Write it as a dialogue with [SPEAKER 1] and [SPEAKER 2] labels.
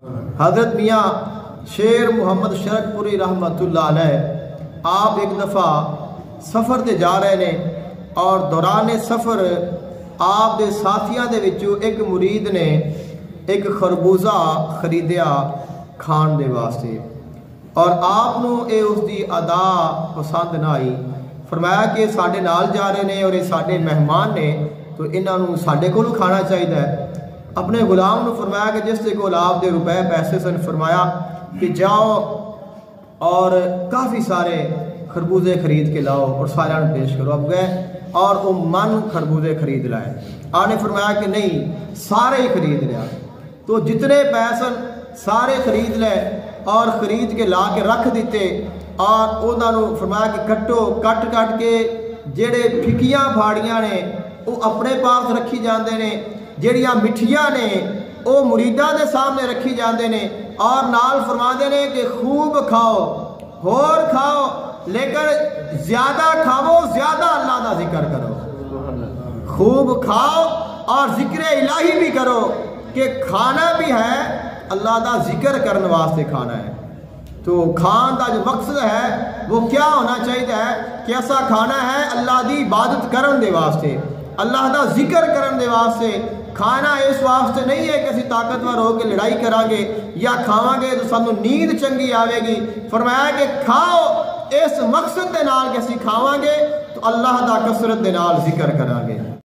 [SPEAKER 1] हज़रत मियाँ शेर मुहम्मद शरकपुरी रहमतुल्लाह अलैह आप एक दफ़ा सफ़र ते जा रहे ने और दौरान सफ़र आप दे साथियों दे विचों एक मुरीद ने एक खरबूजा खरीदिया खाण दे वास्ते और आप नूं ये उसकी अदा पसंद ना आई। फरमाया कि साडे नाल जा रहे ने और ये साडे मेहमान ने तो इन्हां नूं साडे कोल खाना चाहिए। अपने गुलाम ने फरमाया कि जिस दे कोल आप दे रुपए पैसे सन, फरमाया कि जाओ और काफ़ी सारे खरबूजे खरीद के लाओ और सारे पेश करो। अब गए और वो मन खरबूजे खरीद लाए। आपने फरमाया कि नहीं, सारे ही खरीद लिया। तो जितने पैसे सारे खरीद ले और ख़रीद के ला के रख दिते और उन्होंने फरमाया कि कट्टो, कट कट के जेड़े फिकियां फाड़ियां ने वो अपने पास रखी जाते ने, जेड़ियां मिठियां ने वो मुरीदा के सामने रखी जाते ने और नाल फरमाते ने कि खूब खाओ, होर खाओ, लेकिन ज्यादा खाओ, ज्यादा अल्लाह का जिक्र करो। खूब खाओ और जिक्र इलाही भी करो कि खाना भी है अल्लाह का जिक्र करने वास्ते खाना है। तो खान का जो मकसद है वो क्या होना चाहिए कि ऐसा खाना है अल्लाह की इबादत करने दे वास्ते, अल्लाह का जिक्र करने दे वास्ते। खाना इस वास्ते नहीं है कि असी ताकतवर होकर लड़ाई करांगे या खावांगे तो सानू नींद चंगी आवेगी। फरमाया कि खाओ इस मकसद के नाल कि असी खावांगे तो अल्लाह का कसरत दे नाल जिक्र करांगे।